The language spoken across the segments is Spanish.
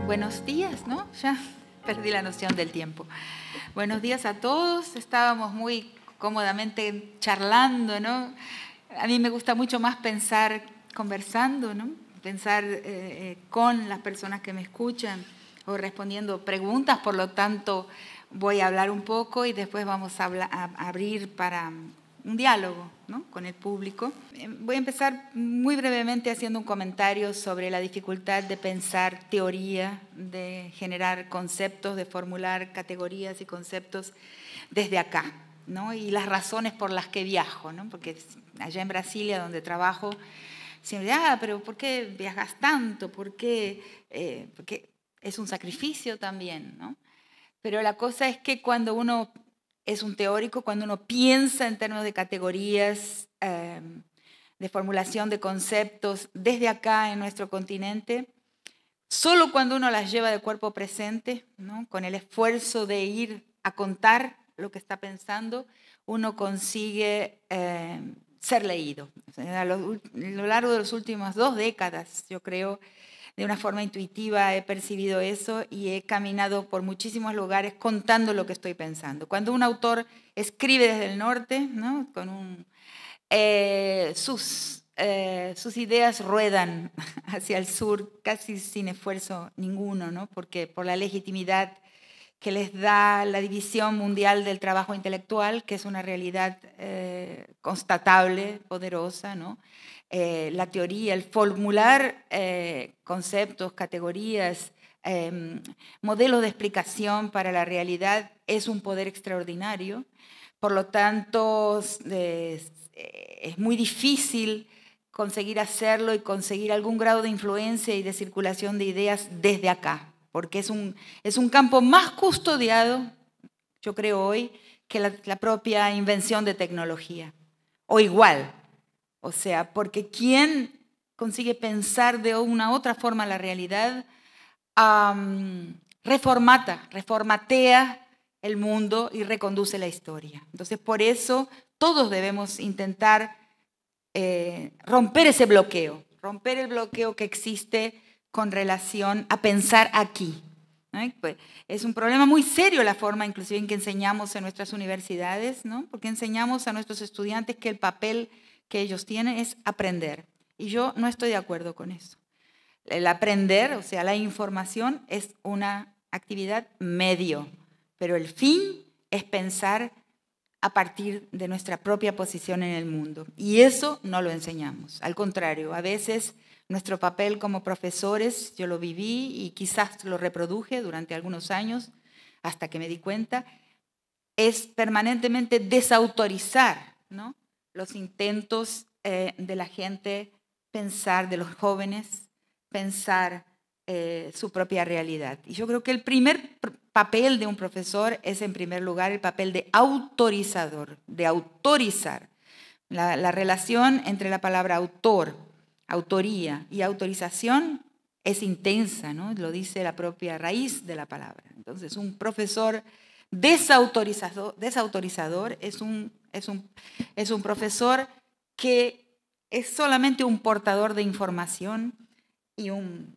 Buenos días, ¿no? Ya perdí la noción del tiempo. Buenos días a todos. Estábamos muy cómodamente charlando, ¿no? A mí me gusta mucho más pensar conversando, ¿no? Pensar con las personas que me escuchan o respondiendo preguntas. Por lo tanto, voy a hablar un poco y después vamos a abrir para un diálogo, ¿no?, con el público. Voy a empezar muy brevemente haciendo un comentario sobre la dificultad de pensar teoría, de generar conceptos, de formular categorías y conceptos desde acá, ¿no? Y las razones por las que viajo, ¿no? Porque allá en Brasilia, donde trabajo, siempre, pero ¿por qué viajas tanto? ¿Por qué? Porque es un sacrificio también, ¿no? Pero la cosa es que cuando uno es un teórico, cuando uno piensa en términos de categorías, de formulación de conceptos desde acá en nuestro continente, solo cuando uno las lleva de cuerpo presente, ¿no?, con el esfuerzo de ir a contar lo que está pensando, uno consigue ser leído. O sea, a lo largo de las últimas 2 décadas, yo creo, de una forma intuitiva he percibido eso y he caminado por muchísimos lugares contando lo que estoy pensando. Cuando un autor escribe desde el norte, ¿no?, con sus ideas ruedan hacia el sur casi sin esfuerzo ninguno, ¿no?, porque por la legitimidad que les da la división mundial del trabajo intelectual, que es una realidad constatable, poderosa, ¿no? La teoría, el formular conceptos, categorías, modelos de explicación para la realidad es un poder extraordinario. Por lo tanto, es muy difícil conseguir hacerlo y conseguir algún grado de influencia y de circulación de ideas desde acá, porque es un campo más custodiado, yo creo hoy, que la propia invención de tecnología, o igual. O sea, porque quien consigue pensar de una otra forma la realidad, reformatea el mundo y reconduce la historia. Entonces, por eso todos debemos intentar romper ese bloqueo, romper el bloqueo que existe con relación a pensar aquí. Pues es un problema muy serio la forma inclusive en que enseñamos en nuestras universidades, ¿no?, porque enseñamos a nuestros estudiantes que el papel que ellos tienen es aprender. Y yo no estoy de acuerdo con eso. El aprender, o sea, la información, es una actividad medio, pero el fin es pensar a partir de nuestra propia posición en el mundo. Y eso no lo enseñamos. Al contrario, a veces nuestro papel como profesores, yo lo viví y quizás lo reproduje durante algunos años, hasta que me di cuenta, es permanentemente desautorizar, ¿no?, los intentos de la gente pensar, de los jóvenes, pensar su propia realidad. Y yo creo que el primer papel de un profesor es, en primer lugar, el papel de autorizador, de autorizar. La relación entre la palabra autor, autoría y autorización es intensa, ¿no?, lo dice la propia raíz de la palabra. Entonces, un profesor desautorizador es un profesor que es solamente un portador de información y un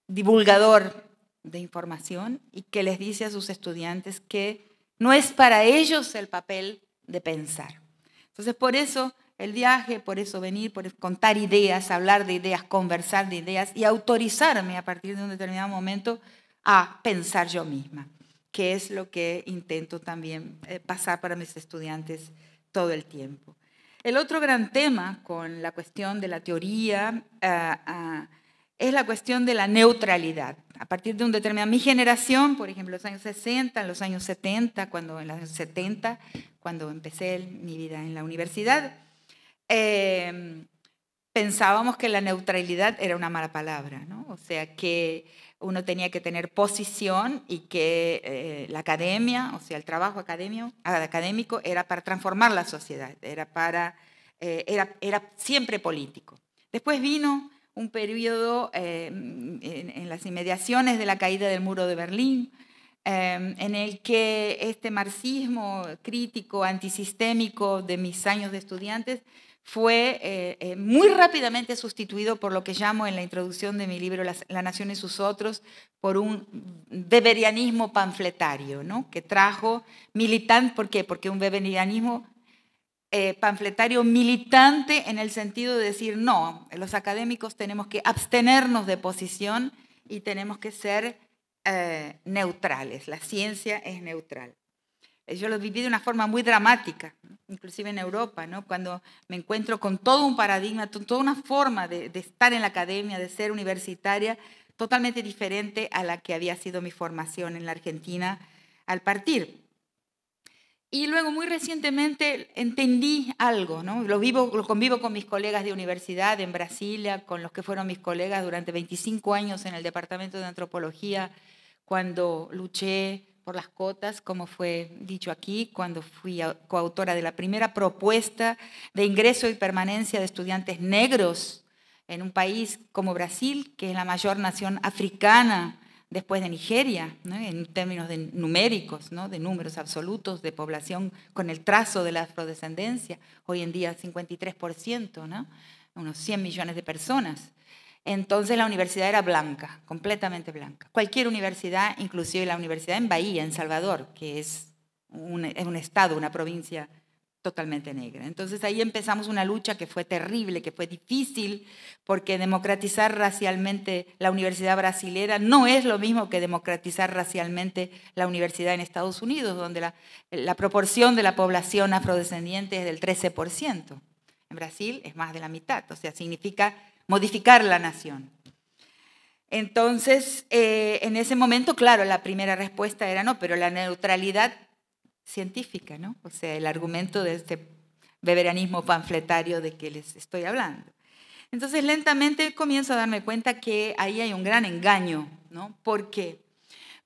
divulgador de información, y que les dice a sus estudiantes que no es para ellos el papel de pensar. Entonces, por eso el viaje, por eso venir, por contar ideas, hablar de ideas, conversar de ideas y autorizarme a partir de un determinado momento a pensar yo misma, que es lo que intento también pasar para mis estudiantes todo el tiempo. El otro gran tema con la cuestión de la teoría es la cuestión de la neutralidad. A partir de un determinado... Mi generación, por ejemplo, en los años 60, en los años 70, cuando empecé mi vida en la universidad, pensábamos que la neutralidad era una mala palabra, ¿no? O sea, que uno tenía que tener posición y que la academia, o sea, el trabajo académico era para transformar la sociedad, era siempre político. Después vino un periodo en las inmediaciones de la caída del muro de Berlín, en el que este marxismo crítico, antisistémico de mis años de estudiantes fue muy rápidamente sustituido por lo que llamo en la introducción de mi libro La nación y sus otros, por un weberianismo panfletario, ¿no? Que trajo militante. ¿Por qué? Porque un weberianismo panfletario militante en el sentido de decir, no, los académicos tenemos que abstenernos de posición y tenemos que ser neutrales, la ciencia es neutral. Yo lo viví de una forma muy dramática, inclusive en Europa, ¿no? Cuando me encuentro con todo un paradigma, toda una forma de estar en la academia, de ser universitaria, totalmente diferente a la que había sido mi formación en la Argentina al partir. Y luego, muy recientemente, entendí algo, ¿no? Lo convivo con mis colegas de universidad en Brasilia, con los que fueron mis colegas durante 25 años en el Departamento de Antropología, cuando luché por las cotas, como fue dicho aquí, cuando fui coautora de la primera propuesta de ingreso y permanencia de estudiantes negros en un país como Brasil, que es la mayor nación africana después de Nigeria, ¿no? En términos numéricos, ¿no? De números absolutos de población con el trazo de la afrodescendencia, hoy en día 53%, ¿no? Unos 100 millones de personas. Entonces la universidad era blanca, completamente blanca. Cualquier universidad, inclusive la universidad en Bahía, en Salvador, que es un estado, una provincia totalmente negra. Entonces ahí empezamos una lucha que fue terrible, que fue difícil, porque democratizar racialmente la universidad brasilera no es lo mismo que democratizar racialmente la universidad en Estados Unidos, donde la proporción de la población afrodescendiente es del 13%. En Brasil es más de la mitad, o sea, significa modificar la nación. Entonces, en ese momento, claro, la primera respuesta era no, pero la neutralidad científica, ¿no? O sea, el argumento de este weberianismo panfletario de que les estoy hablando. Entonces, lentamente comienzo a darme cuenta que ahí hay un gran engaño, ¿no? ¿Por qué?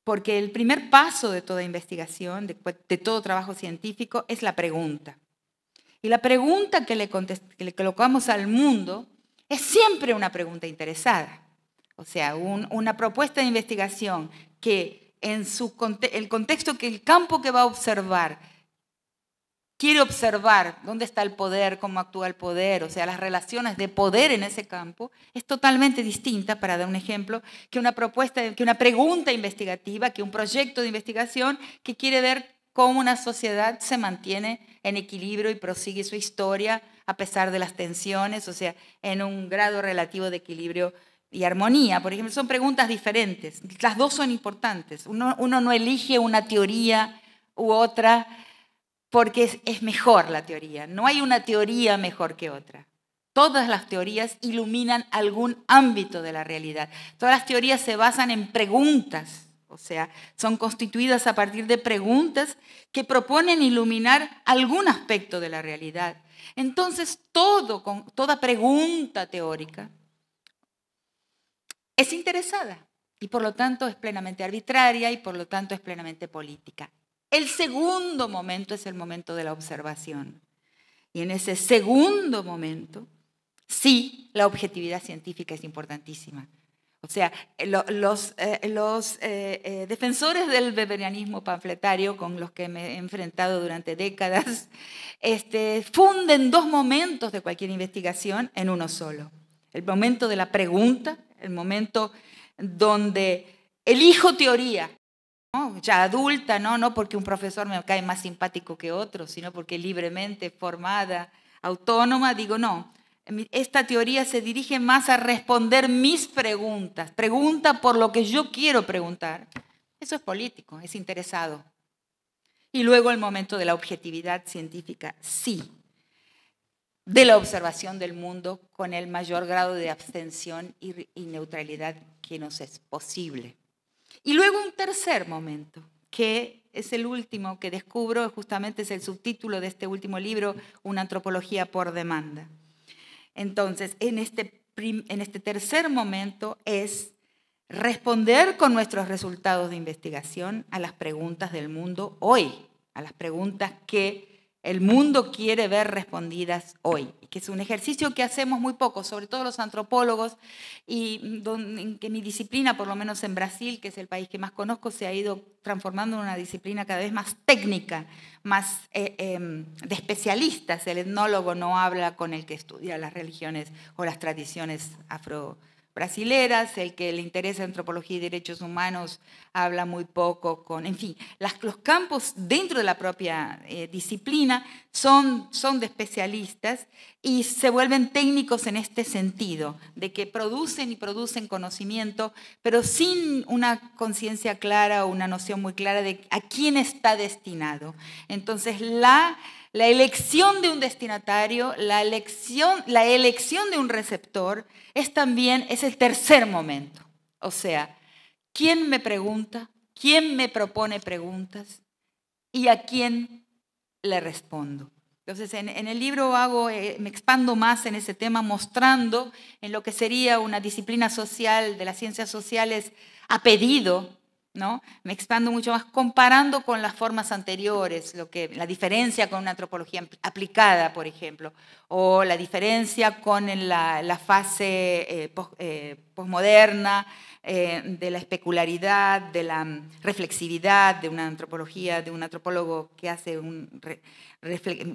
Porque el primer paso de toda investigación, de todo trabajo científico, es la pregunta. Y la pregunta que le colocamos al mundo es siempre una pregunta interesada. O sea, una propuesta de investigación que en el contexto que el campo que va a observar quiere observar dónde está el poder, cómo actúa el poder, o sea, las relaciones de poder en ese campo, es totalmente distinta, para dar un ejemplo, que una pregunta investigativa, que un proyecto de investigación que quiere ver cómo una sociedad se mantiene en equilibrio y prosigue su historia a pesar de las tensiones, o sea, en un grado relativo de equilibrio y armonía. Por ejemplo, son preguntas diferentes. Las dos son importantes. Uno no elige una teoría u otra porque es mejor la teoría. No hay una teoría mejor que otra. Todas las teorías iluminan algún ámbito de la realidad. Todas las teorías se basan en preguntas. O sea, son constituidas a partir de preguntas que proponen iluminar algún aspecto de la realidad. Entonces, toda pregunta teórica es interesada y por lo tanto es plenamente arbitraria y por lo tanto es plenamente política. El segundo momento es el momento de la observación. Y en ese segundo momento, sí, la objetividad científica es importantísima. O sea, los defensores del weberianismo panfletario, con los que me he enfrentado durante décadas, funden dos momentos de cualquier investigación en uno solo. El momento de la pregunta, el momento donde elijo teoría, ¿no? Ya adulta, no porque un profesor me cae más simpático que otro, sino porque libremente formada, autónoma, digo no. Esta teoría se dirige más a responder mis preguntas. Pregunta por lo que yo quiero preguntar. Eso es político, es interesado. Y luego el momento de la objetividad científica, sí. De la observación del mundo con el mayor grado de abstención y neutralidad que nos es posible. Y luego un tercer momento, que es el último que descubro, justamente es el subtítulo de este último libro, Una antropología por demanda. Entonces, en este tercer momento es responder con nuestros resultados de investigación a las preguntas del mundo hoy, a las preguntas que el mundo quiere ver respondidas hoy, que es un ejercicio que hacemos muy poco, sobre todo los antropólogos, y que mi disciplina, por lo menos en Brasil, que es el país que más conozco, se ha ido transformando en una disciplina cada vez más técnica, más de especialistas. El etnólogo no habla con el que estudia las religiones o las tradiciones afro-brasileras, el que le interesa antropología y derechos humanos habla muy poco con, en fin, los campos dentro de la propia disciplina son de especialistas y se vuelven técnicos en este sentido, de que producen conocimiento, pero sin una conciencia clara o una noción muy clara de a quién está destinado. Entonces, la elección de un destinatario, la elección de un receptor es el tercer momento. O sea, ¿quién me pregunta? ¿Quién me propone preguntas? ¿Y a quién le respondo? Entonces, en el libro me expando más en ese tema, mostrando en lo que sería una disciplina social de las ciencias sociales a pedido, ¿no? Me expando mucho más comparando con las formas anteriores, la diferencia con una antropología aplicada, por ejemplo, o la diferencia con la fase posmoderna, de la especularidad, de la reflexividad, de una antropología, de un antropólogo que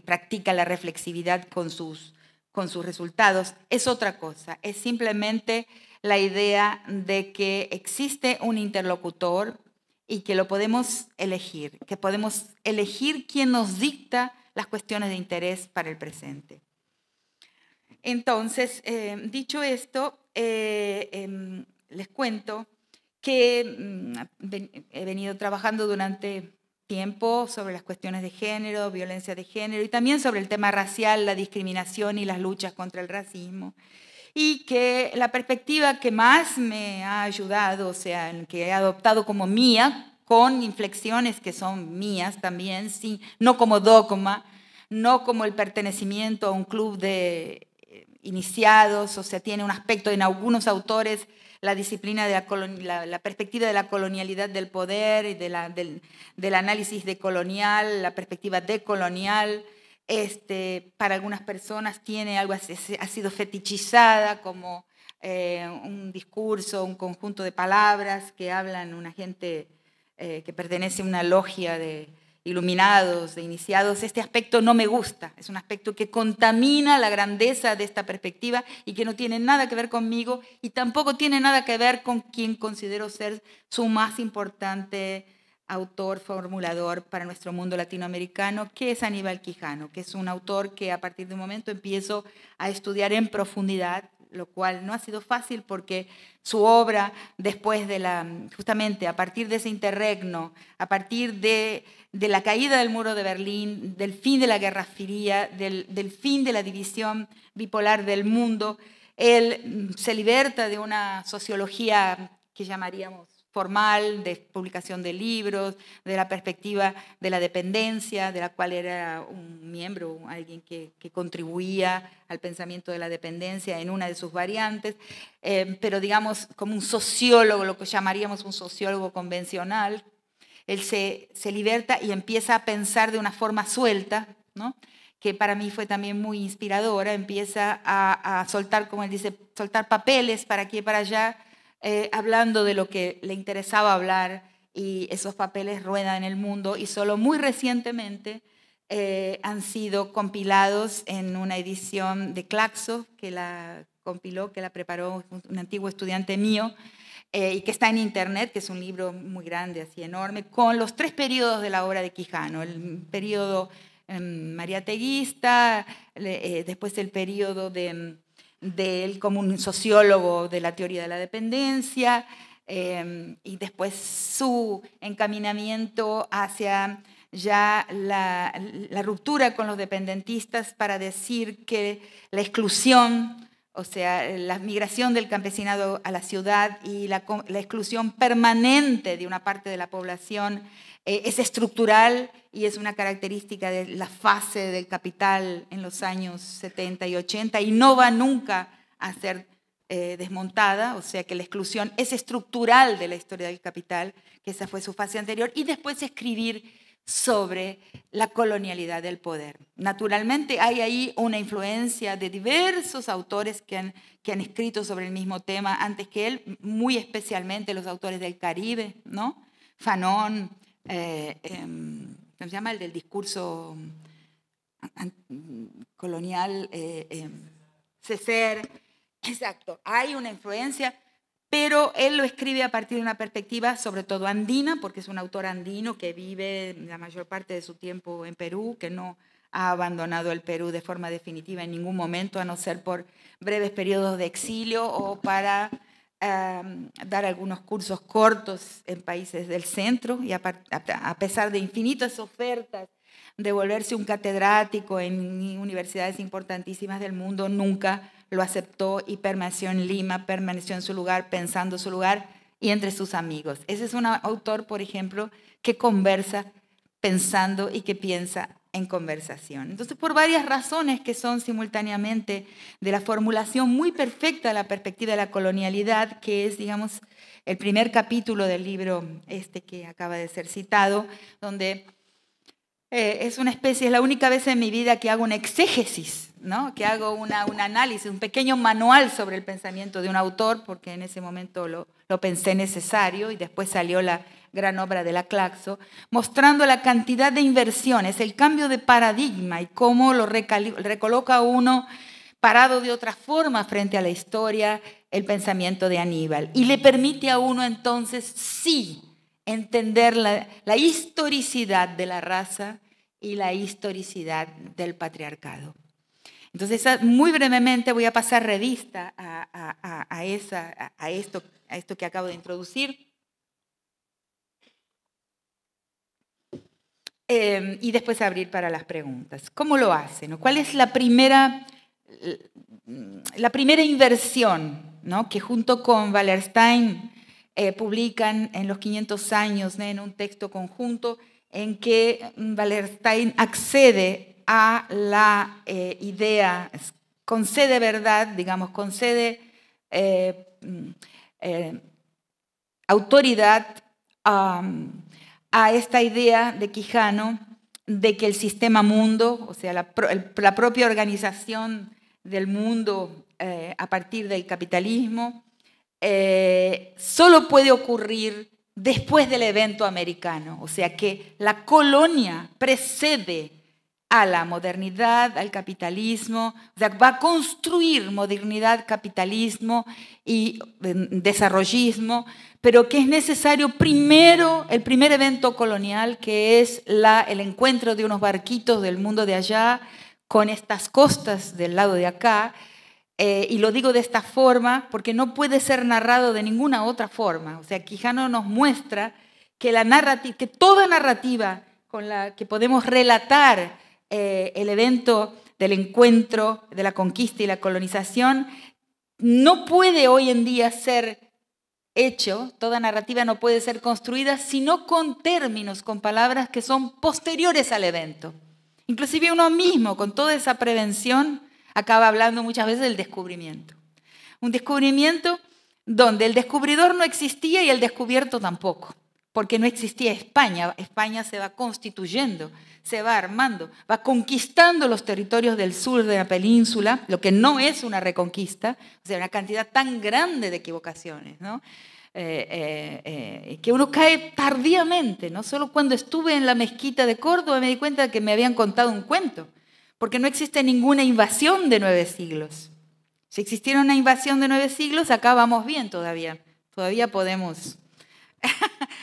practica la reflexividad con sus resultados. Es otra cosa, es simplemente la idea de que existe un interlocutor y que lo podemos elegir, que podemos elegir quién nos dicta las cuestiones de interés para el presente. Entonces, dicho esto, les cuento que he venido trabajando durante tiempo sobre las cuestiones de género, violencia de género y también sobre el tema racial, la discriminación y las luchas contra el racismo. Y que la perspectiva que más me ha ayudado, o sea, que he adoptado como mía, con inflexiones que son mías también, sí, no como dogma, no como el pertenecimiento a un club de iniciados, o sea, tiene un aspecto en algunos autores, la disciplina de la perspectiva de la colonialidad del poder y del análisis decolonial, la perspectiva decolonial. Para algunas personas tiene algo, ha sido fetichizada como un discurso, un conjunto de palabras que hablan una gente que pertenece a una logia de iluminados, de iniciados. Este aspecto no me gusta, es un aspecto que contamina la grandeza de esta perspectiva y que no tiene nada que ver conmigo y tampoco tiene nada que ver con quien considero ser su más importante autor, formulador para nuestro mundo latinoamericano, que es Aníbal Quijano, que es un autor que a partir de un momento empiezo a estudiar en profundidad, lo cual no ha sido fácil porque su obra, después justamente a partir de ese interregno, a partir de la caída del muro de Berlín, del fin de la Guerra Fría, del fin de la división bipolar del mundo, él se liberta de una sociología que llamaríamos formal, de publicación de libros, de la perspectiva de la dependencia, de la cual era un miembro, alguien que contribuía al pensamiento de la dependencia en una de sus variantes, pero digamos como un sociólogo, lo que llamaríamos un sociólogo convencional. Él se liberta y empieza a pensar de una forma suelta, ¿no? Que para mí fue también muy inspiradora, empieza a soltar, como él dice, soltar papeles para aquí y para allá, hablando de lo que le interesaba hablar, y esos papeles ruedan en el mundo y solo muy recientemente han sido compilados en una edición de Claxo, que la compiló, que la preparó un antiguo estudiante mío, y que está en internet, que es un libro muy grande, así enorme, con los 3 periodos de la obra de Quijano: el periodo mariateguista, después el periodo de él como un sociólogo de la teoría de la dependencia, y después su encaminamiento hacia ya la ruptura con los dependentistas para decir que la exclusión, o sea, la migración del campesinado a la ciudad y la exclusión permanente de una parte de la población es estructural y es una característica de la fase del capital en los años 70 y 80 y no va nunca a ser desmontada, o sea que la exclusión es estructural de la historia del capital, que esa fue su fase anterior, y después escribir sobre la colonialidad del poder. Naturalmente hay ahí una influencia de diversos autores que han escrito sobre el mismo tema antes que él, muy especialmente los autores del Caribe, ¿no? Fanon, ¿cómo se llama? El del discurso colonial, Césaire. Exacto, hay una influencia, pero él lo escribe a partir de una perspectiva sobre todo andina, porque es un autor andino que vive la mayor parte de su tiempo en Perú, que no ha abandonado el Perú de forma definitiva en ningún momento, a no ser por breves periodos de exilio o para dar algunos cursos cortos en países del centro, y a pesar de infinitas ofertas de volverse un catedrático en universidades importantísimas del mundo, nunca lo aceptó y permaneció en Lima, permaneció en su lugar, pensando su lugar y entre sus amigos. Ese es un autor, por ejemplo, que conversa pensando y que piensa en conversación. Entonces, por varias razones que son simultáneamente de la formulación muy perfecta de la perspectiva de la colonialidad, que es, digamos, el primer capítulo del libro que acaba de ser citado, donde es una especie, es la única vez en mi vida que hago una exégesis, ¿no? Que hago un análisis, un pequeño manual sobre el pensamiento de un autor, porque en ese momento lo pensé necesario y después salió la gran obra de la Claxo, mostrando la cantidad de inversiones, el cambio de paradigma y cómo lo recoloca uno parado de otra forma frente a la historia, el pensamiento de Aníbal. Y le permite a uno entonces sí entender la historicidad de la raza y la historicidad del patriarcado. Entonces, muy brevemente voy a pasar revista a esto que acabo de introducir. Y después abrir para las preguntas. ¿Cómo lo hace? ¿No? ¿Cuál es la primera inversión, ¿no? Que junto con Wallerstein publican en los 500 años, ¿no? En un texto conjunto en que Wallerstein accede a la idea, concede verdad, digamos, concede autoridad a esta idea de Quijano de que el sistema mundo, o sea, la propia organización del mundo a partir del capitalismo, solo puede ocurrir después del evento americano. O sea, que la colonia precede a la modernidad, al capitalismo, o sea, va a construir modernidad, capitalismo y desarrollismo, pero que es necesario primero, el primer evento colonial, que es el encuentro de unos barquitos del mundo de allá con estas costas del lado de acá, y lo digo de esta forma porque no puede ser narrado de ninguna otra forma. O sea, Quijano nos muestra que, que toda narrativa con la que podemos relatar el evento del encuentro, de la conquista y la colonización, no puede hoy en día ser hecho, toda narrativa no puede ser construida sino con términos, con palabras que son posteriores al evento. Inclusive uno mismo, con toda esa prevención, acaba hablando muchas veces del descubrimiento. Un descubrimiento donde el descubridor no existía y el descubierto tampoco, porque no existía España. España se va constituyendo, se va armando, va conquistando los territorios del sur de la península, lo que no es una reconquista, o sea, una cantidad tan grande de equivocaciones, ¿no? Que uno cae tardíamente, ¿no? Solo cuando estuve en la mezquita de Córdoba me di cuenta de que me habían contado un cuento, porque no existe ninguna invasión de 9 siglos. Si existiera una invasión de 9 siglos, acá vamos bien todavía podemos,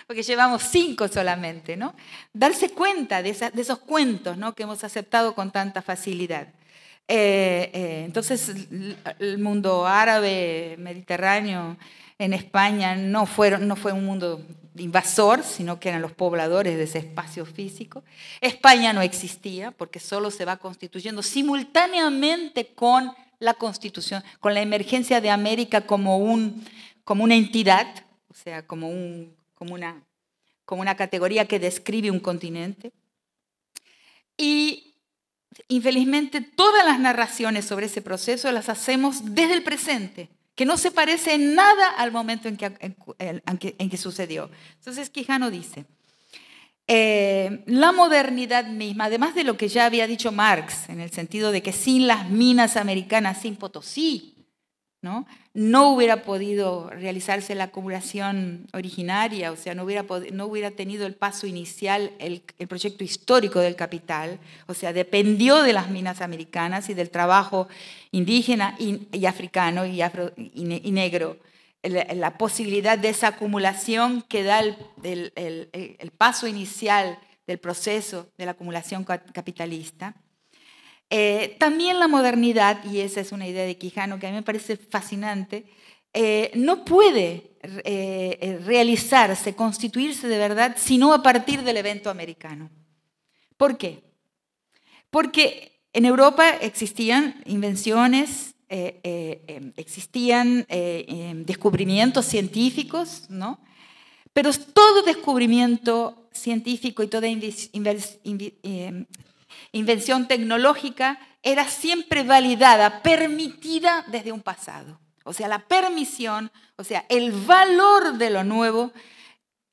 porque llevamos 5 solamente, ¿no? Darse cuenta de esos cuentos, ¿no? Que hemos aceptado con tanta facilidad. Entonces, el mundo árabe, mediterráneo, en España no fue un mundo invasor, sino que eran los pobladores de ese espacio físico. España no existía porque solo se va constituyendo simultáneamente con la Constitución, con la emergencia de América como una entidad, o sea, como una categoría que describe un continente. Y infelizmente todas las narraciones sobre ese proceso las hacemos desde el presente, que no se parece en nada al momento en que sucedió. Entonces Quijano dice, la modernidad misma, además de lo que ya había dicho Marx, en el sentido de que sin las minas americanas, sin Potosí, no hubiera podido realizarse la acumulación originaria, o sea, no hubiera tenido el paso inicial, el proyecto histórico del capital, o sea, dependió de las minas americanas y del trabajo indígena y africano y negro. La posibilidad de esa acumulación que da el paso inicial del proceso de la acumulación capitalista. También la modernidad, y esa es una idea de Quijano que a mí me parece fascinante, no puede realizarse, constituirse de verdad, sino a partir del evento americano. ¿Por qué? Porque en Europa existían invenciones, existían descubrimientos científicos, ¿no? Pero todo descubrimiento científico y toda invención tecnológica era siempre validada, permitida desde un pasado. O sea, la permisión, o sea, el valor de lo nuevo,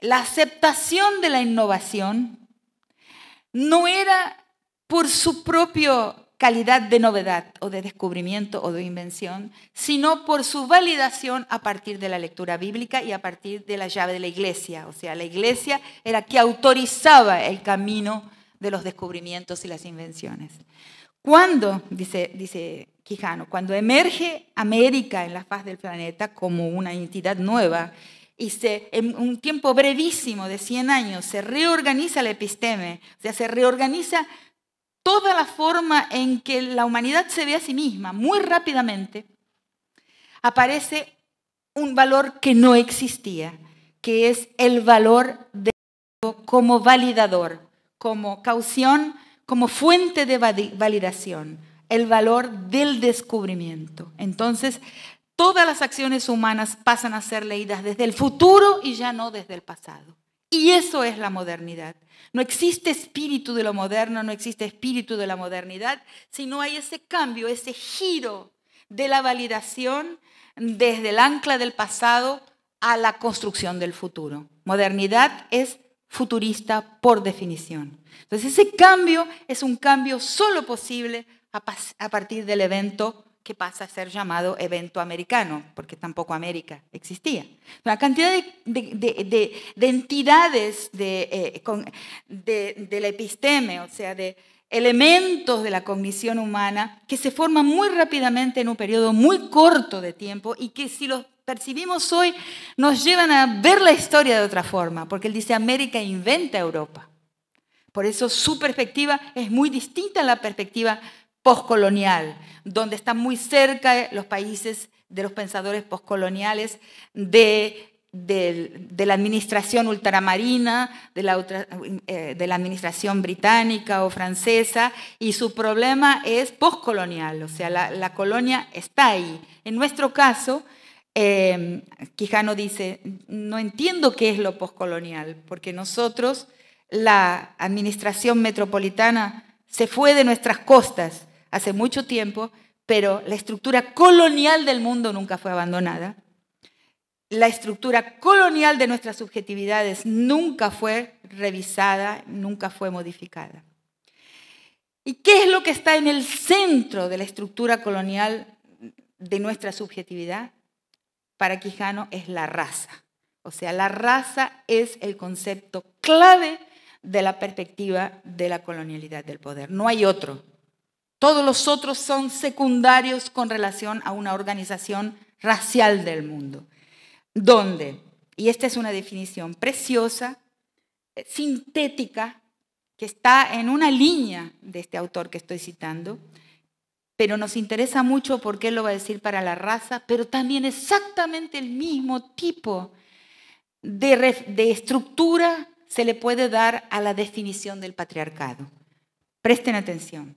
la aceptación de la innovación, no era por su propia calidad de novedad o de descubrimiento o de invención, sino por su validación a partir de la lectura bíblica y a partir de la llave de la iglesia. O sea, la iglesia era que autorizaba el camino de los descubrimientos y las invenciones. Cuando, dice Quijano, cuando emerge América en la faz del planeta como una entidad nueva y en un tiempo brevísimo de 100 años se reorganiza la episteme, o sea, se reorganiza toda la forma en que la humanidad se ve a sí misma, muy rápidamente, aparece un valor que no existía, que es el valor como validador, como caución, como fuente de validación, el valor del descubrimiento. Entonces, todas las acciones humanas pasan a ser leídas desde el futuro y ya no desde el pasado. Y eso es la modernidad. No existe espíritu de lo moderno, no existe espíritu de la modernidad, sino hay ese cambio, ese giro de la validación desde el ancla del pasado a la construcción del futuro. Modernidad es futurista por definición. Entonces ese cambio es un cambio solo posible a partir del evento que pasa a ser llamado evento americano, porque tampoco América existía. Una cantidad de entidades de la episteme, o sea, de elementos de la cognición humana que se forman muy rápidamente en un periodo muy corto de tiempo y que si los percibimos hoy nos llevan a ver la historia de otra forma, porque él dice América inventa Europa. Por eso su perspectiva es muy distinta a la perspectiva postcolonial, donde están muy cerca los países de los pensadores postcoloniales de la administración ultramarina, de la administración británica o francesa, y su problema es postcolonial, o sea, la colonia está ahí. En nuestro caso, Quijano dice, no entiendo qué es lo postcolonial, porque nosotros, la administración metropolitana se fue de nuestras costas hace mucho tiempo, pero la estructura colonial del mundo nunca fue abandonada. La estructura colonial de nuestras subjetividades nunca fue revisada, nunca fue modificada. ¿Y qué es lo que está en el centro de la estructura colonial de nuestra subjetividad? Para Quijano es la raza. O sea, la raza es el concepto clave de la perspectiva de la colonialidad del poder. No hay otro. Todos los otros son secundarios con relación a una organización racial del mundo. Donde, y esta es una definición preciosa, sintética, que está en una línea de este autor que estoy citando, pero nos interesa mucho porque él lo va a decir para la raza, pero también exactamente el mismo tipo de estructura se le puede dar a la definición del patriarcado. Presten atención.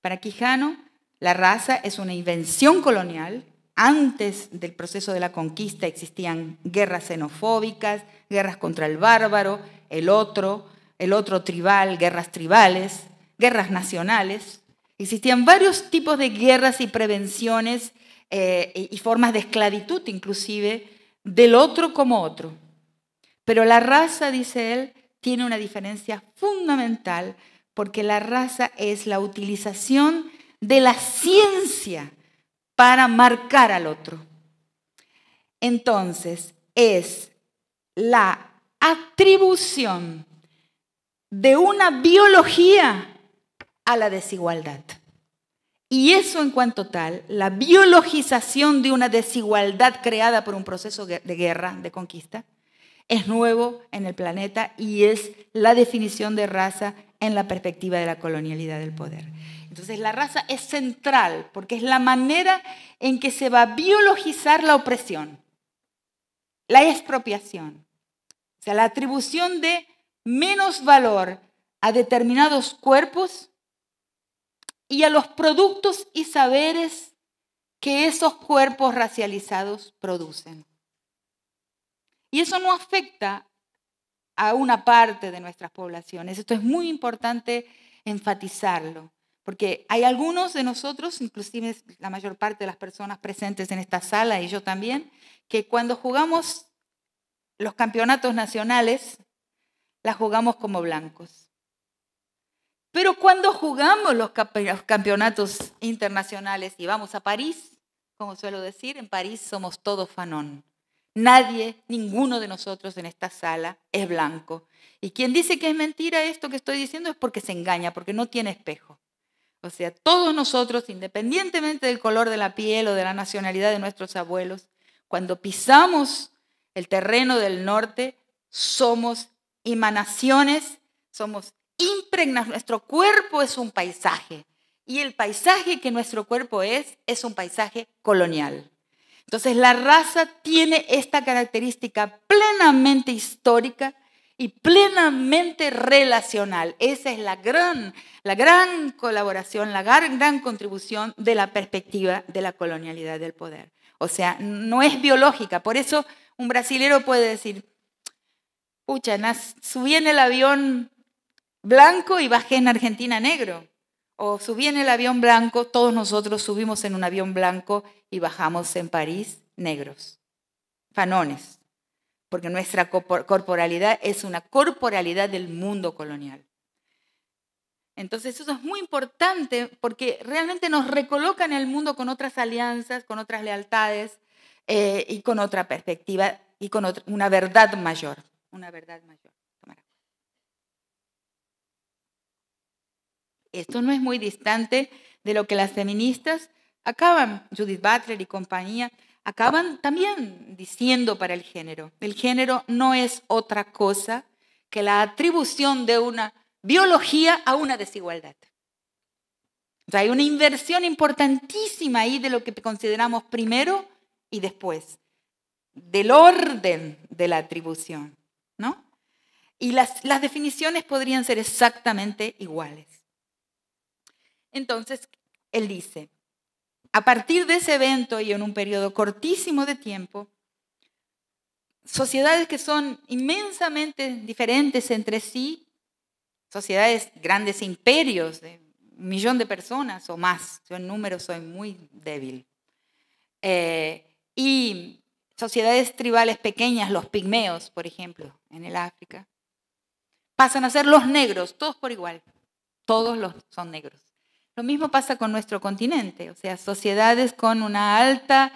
Para Quijano, la raza es una invención colonial. Antes del proceso de la conquista existían guerras xenofóbicas, guerras contra el bárbaro, el otro tribal, guerras tribales, guerras nacionales. Existían varios tipos de guerras y prevenciones y formas de esclavitud, inclusive, del otro como otro. Pero la raza, dice él, tiene una diferencia fundamental porque la raza es la utilización de la ciencia para marcar al otro. Entonces, es la atribución de una biología a la desigualdad. Y eso en cuanto tal, la biologización de una desigualdad creada por un proceso de guerra, de conquista, es nuevo en el planeta y es la definición de raza en la perspectiva de la colonialidad del poder. Entonces la raza es central porque es la manera en que se va a biologizar la opresión, la expropiación, o sea, la atribución de menos valor a determinados cuerpos y a los productos y saberes que esos cuerpos racializados producen. Y eso no afecta a una parte de nuestras poblaciones. Esto es muy importante enfatizarlo, porque hay algunos de nosotros, inclusive la mayor parte de las personas presentes en esta sala y yo también, que cuando jugamos los campeonatos nacionales, las jugamos como blancos. Pero cuando jugamos los campeonatos internacionales y vamos a París, como suelo decir, en París somos todos Fanon. Nadie, ninguno de nosotros en esta sala es blanco. Y quien dice que es mentira esto que estoy diciendo es porque se engaña, porque no tiene espejo. O sea, todos nosotros, independientemente del color de la piel o de la nacionalidad de nuestros abuelos, cuando pisamos el terreno del norte, somos emanaciones, somos impregnas. Nuestro cuerpo es un paisaje y el paisaje que nuestro cuerpo es un paisaje colonial. Entonces la raza tiene esta característica plenamente histórica y plenamente relacional. Esa es la gran colaboración, la gran contribución de la perspectiva de la colonialidad del poder. O sea, no es biológica. Por eso un brasilero puede decir, pucha, subí en el avión blanco y bajé en Argentina negro. O subí en el avión blanco, todos nosotros subimos en un avión blanco y bajamos en París negros, fanones, porque nuestra corporalidad es una corporalidad del mundo colonial. Entonces eso es muy importante porque realmente nos recoloca en el mundo con otras alianzas, con otras lealtades y con otra perspectiva y con una verdad mayor. Una verdad mayor. Esto no es muy distante de lo que las feministas acaban, Judith Butler y compañía, acaban también diciendo para el género. El género no es otra cosa que la atribución de una biología a una desigualdad. O sea, hay una inversión importantísima ahí de lo que consideramos primero y después, del orden de la atribución, ¿no? Y las definiciones podrían ser exactamente iguales. Entonces, él dice, a partir de ese evento y en un periodo cortísimo de tiempo, sociedades que son inmensamente diferentes entre sí, sociedades, grandes imperios de 1 millón de personas o más, yo en números soy muy débil, y sociedades tribales pequeñas, los pigmeos, por ejemplo, en el África, pasan a ser los negros, todos por igual, todos son negros. Lo mismo pasa con nuestro continente, o sea, sociedades con una alta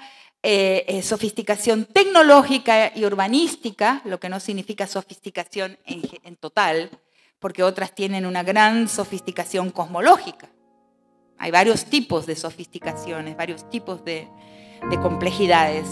sofisticación tecnológica y urbanística, lo que no significa sofisticación en total, porque otras tienen una gran sofisticación cosmológica. Hay varios tipos de sofisticaciones, varios tipos de complejidades.